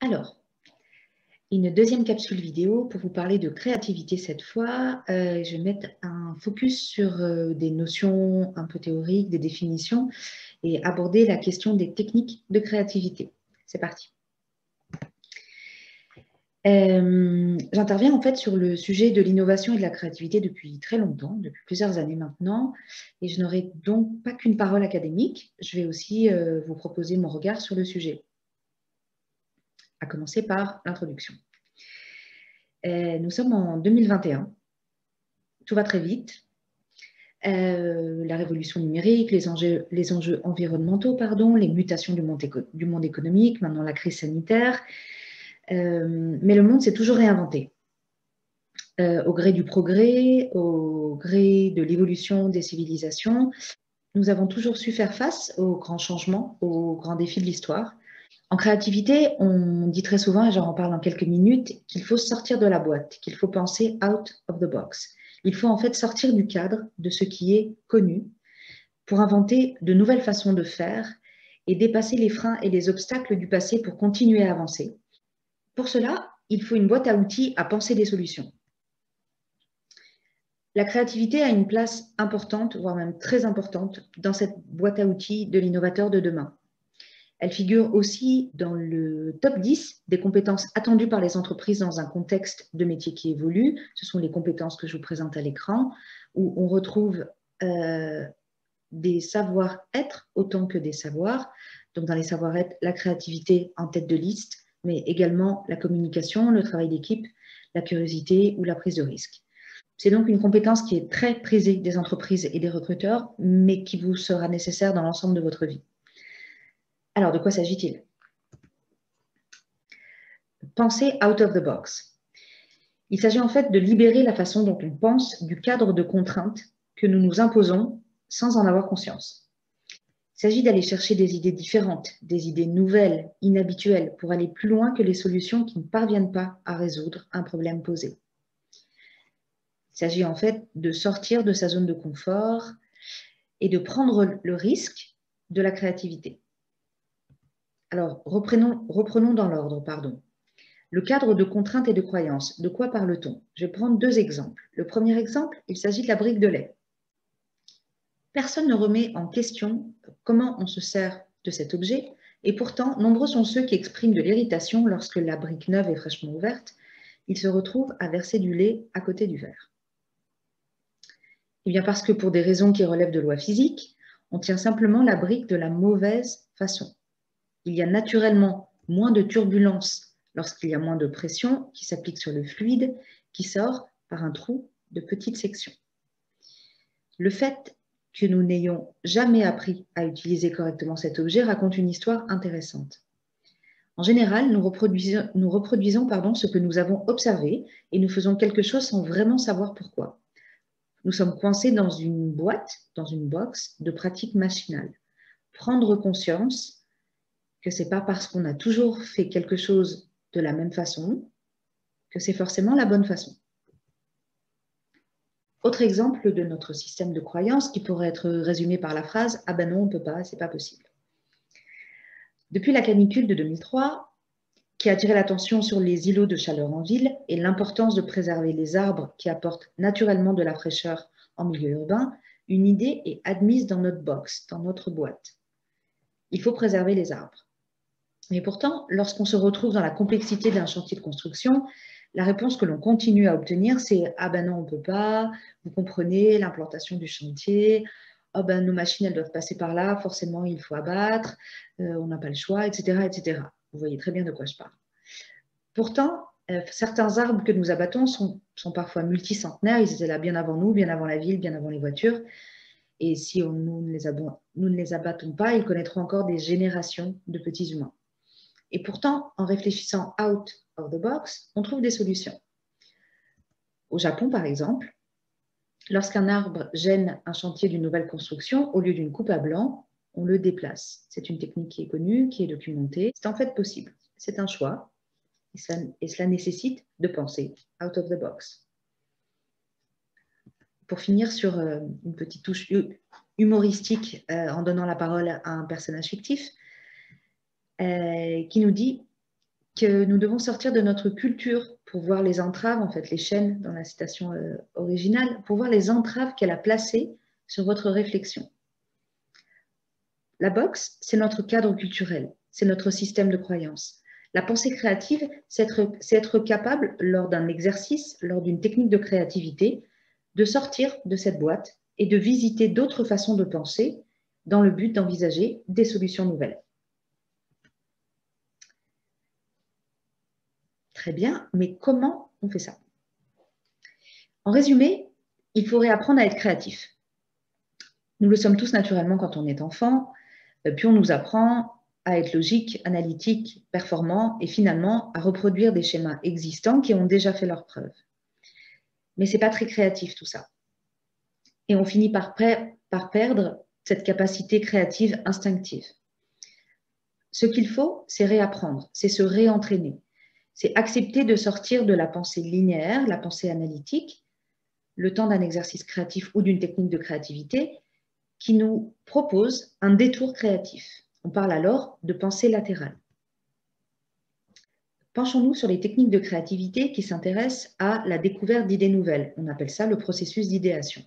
Alors, une deuxième capsule vidéo pour vous parler de créativité cette fois. Je vais mettre un focus sur des notions un peu théoriques, des définitions et aborder la question des techniques de créativité. C'est parti. J'interviens en fait sur le sujet de l'innovation et de la créativité depuis très longtemps, depuis plusieurs années maintenant, et je n'aurai donc pas qu'une parole académique, je vais aussi vous proposer mon regard sur le sujet, à commencer par l'introduction. Nous sommes en 2021, tout va très vite, la révolution numérique, les enjeux environnementaux, les mutations du monde économique, maintenant la crise sanitaire, mais le monde s'est toujours réinventé. Au gré du progrès, au gré de l'évolution des civilisations, nous avons toujours su faire face aux grands changements, aux grands défis de l'histoire. En créativité, on dit très souvent, et j'en reparle en quelques minutes, qu'il faut sortir de la boîte, qu'il faut penser out of the box. Il faut en fait sortir du cadre de ce qui est connu pour inventer de nouvelles façons de faire et dépasser les freins et les obstacles du passé pour continuer à avancer. Pour cela, il faut une boîte à outils à penser des solutions. La créativité a une place importante, voire même très importante, dans cette boîte à outils de l'innovateur de demain. Elle figure aussi dans le top 10 des compétences attendues par les entreprises dans un contexte de métier qui évolue. Ce sont les compétences que je vous présente à l'écran, où on retrouve des savoir-être autant que des savoirs. Donc dans les savoir-être, la créativité en tête de liste, mais également la communication, le travail d'équipe, la curiosité ou la prise de risque. C'est donc une compétence qui est très prisée des entreprises et des recruteurs, mais qui vous sera nécessaire dans l'ensemble de votre vie. Alors, de quoi s'agit-il? Penser out of the box. Il s'agit en fait de libérer la façon dont on pense du cadre de contraintes que nous nous imposons sans en avoir conscience. Il s'agit d'aller chercher des idées différentes, des idées nouvelles, inhabituelles, pour aller plus loin que les solutions qui ne parviennent pas à résoudre un problème posé. Il s'agit en fait de sortir de sa zone de confort et de prendre le risque de la créativité. Alors, reprenons dans l'ordre, pardon. Le cadre de contraintes et de croyances, de quoi parle-t-on? Je vais prendre deux exemples. Le premier exemple, il s'agit de la brique de lait. Personne ne remet en question comment on se sert de cet objet, et pourtant, nombreux sont ceux qui expriment de l'irritation lorsque la brique neuve est fraîchement ouverte. Ils se retrouvent à verser du lait à côté du verre. Eh bien parce que pour des raisons qui relèvent de lois physiques, on tient simplement la brique de la mauvaise façon. Il y a naturellement moins de turbulence lorsqu'il y a moins de pression qui s'applique sur le fluide qui sort par un trou de petite section. Le fait que nous n'ayons jamais appris à utiliser correctement cet objet raconte une histoire intéressante. En général, nous reproduisons ce que nous avons observé et nous faisons quelque chose sans vraiment savoir pourquoi. Nous sommes coincés dans une boîte, dans une box de pratiques machinales. Prendre conscience que ce n'est pas parce qu'on a toujours fait quelque chose de la même façon que c'est forcément la bonne façon. Autre exemple de notre système de croyance qui pourrait être résumé par la phrase « Ah ben non, on ne peut pas, c'est pas possible ». Depuis la canicule de 2003, qui a attiré l'attention sur les îlots de chaleur en ville et l'importance de préserver les arbres qui apportent naturellement de la fraîcheur en milieu urbain, une idée est admise dans notre box, dans notre boîte. Il faut préserver les arbres. Mais pourtant, lorsqu'on se retrouve dans la complexité d'un chantier de construction, la réponse que l'on continue à obtenir, c'est « Ah ben non, on ne peut pas, vous comprenez, l'implantation du chantier, oh ben nos machines, elles doivent passer par là, forcément il faut abattre, on n'a pas le choix, etc., etc. » Vous voyez très bien de quoi je parle. Pourtant, certains arbres que nous abattons sont parfois multicentenaires, ils étaient là bien avant nous, bien avant la ville, bien avant les voitures. Et si nous ne les abattons pas, ils connaîtront encore des générations de petits humains. Et pourtant, en réfléchissant out of the box, on trouve des solutions. Au Japon, par exemple, lorsqu'un arbre gêne un chantier d'une nouvelle construction, au lieu d'une coupe à blanc, on le déplace. C'est une technique qui est connue, qui est documentée. C'est en fait possible. C'est un choix et cela nécessite de penser out of the box. Pour finir sur une petite touche humoristique en donnant la parole à un personnage fictif qui nous dit que nous devons sortir de notre culture pour voir les entraves, en fait les chaînes dans la citation originale, pour voir les entraves qu'elle a placées sur votre réflexion. La boxe, c'est notre cadre culturel, c'est notre système de croyance. La pensée créative, c'est être capable, lors d'un exercice, lors d'une technique de créativité, de sortir de cette boîte et de visiter d'autres façons de penser dans le but d'envisager des solutions nouvelles. Très bien, mais comment on fait ça? En résumé, il faudrait apprendre à être créatif. Nous le sommes tous naturellement quand on est enfant, puis on nous apprend à être logique, analytique, performant et finalement à reproduire des schémas existants qui ont déjà fait leurs preuves. Mais ce n'est pas très créatif tout ça. Et on finit par perdre cette capacité créative instinctive. Ce qu'il faut, c'est réapprendre, c'est se réentraîner. C'est accepter de sortir de la pensée linéaire, la pensée analytique, le temps d'un exercice créatif ou d'une technique de créativité qui nous propose un détour créatif. On parle alors de pensée latérale. Penchons-nous sur les techniques de créativité qui s'intéressent à la découverte d'idées nouvelles. On appelle ça le processus d'idéation.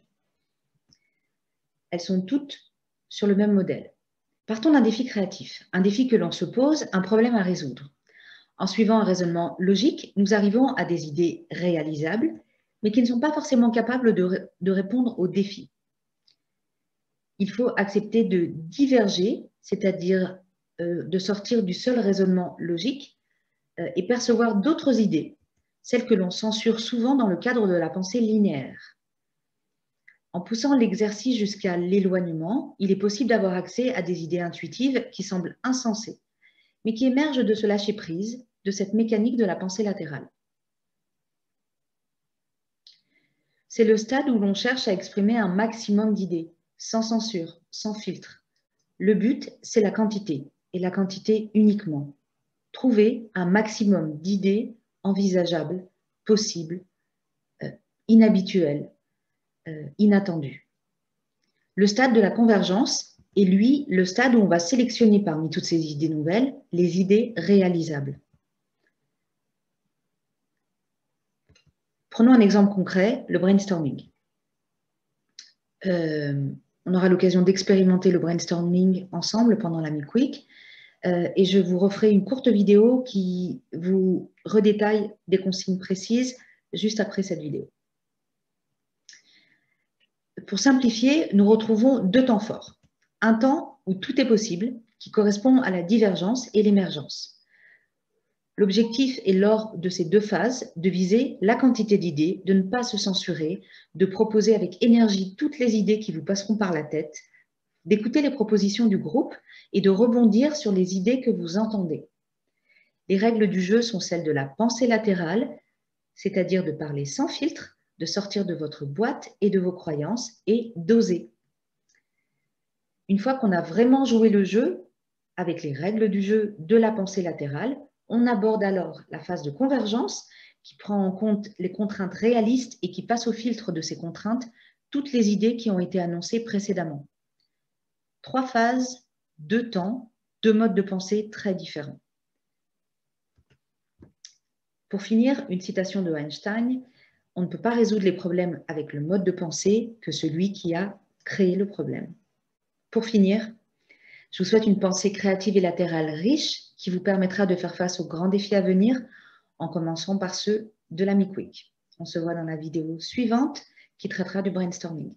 Elles sont toutes sur le même modèle. Partons d'un défi créatif, un défi que l'on se pose, un problème à résoudre. En suivant un raisonnement logique, nous arrivons à des idées réalisables, mais qui ne sont pas forcément capables de répondre au défi. Il faut accepter de diverger, c'est-à-dire de sortir du seul raisonnement logique et percevoir d'autres idées, celles que l'on censure souvent dans le cadre de la pensée linéaire. En poussant l'exercice jusqu'à l'éloignement, il est possible d'avoir accès à des idées intuitives qui semblent insensées, mais qui émergent de ce lâcher-prise, de cette mécanique de la pensée latérale. C'est le stade où l'on cherche à exprimer un maximum d'idées, sans censure, sans filtre. Le but, c'est la quantité, et la quantité uniquement. Trouver un maximum d'idées envisageables, possibles, inhabituelles, inattendues. Le stade de la convergence est, lui, le stade où on va sélectionner parmi toutes ces idées nouvelles les idées réalisables. Prenons un exemple concret, le brainstorming. On aura l'occasion d'expérimenter le brainstorming ensemble pendant la Meek Week et je vous referai une courte vidéo qui vous redétaille des consignes précises juste après cette vidéo. Pour simplifier, nous retrouvons deux temps forts. Un temps où tout est possible, qui correspond à la divergence et l'émergence. L'objectif est, lors de ces deux phases, de viser la quantité d'idées, de ne pas se censurer, de proposer avec énergie toutes les idées qui vous passeront par la tête, d'écouter les propositions du groupe et de rebondir sur les idées que vous entendez. Les règles du jeu sont celles de la pensée latérale, c'est-à-dire de parler sans filtre, de sortir de votre boîte et de vos croyances et d'oser. Une fois qu'on a vraiment joué le jeu, avec les règles du jeu de la pensée latérale, on aborde alors la phase de convergence qui prend en compte les contraintes réalistes et qui passe au filtre de ces contraintes toutes les idées qui ont été annoncées précédemment. 3 phases, 2 temps, 2 modes de pensée très différents. Pour finir, une citation de Einstein, on ne peut pas résoudre les problèmes avec le mode de pensée que celui qui a créé le problème. Pour finir, je vous souhaite une pensée créative et latérale riche qui vous permettra de faire face aux grands défis à venir en commençant par ceux de la Meek Week. On se voit dans la vidéo suivante qui traitera du brainstorming.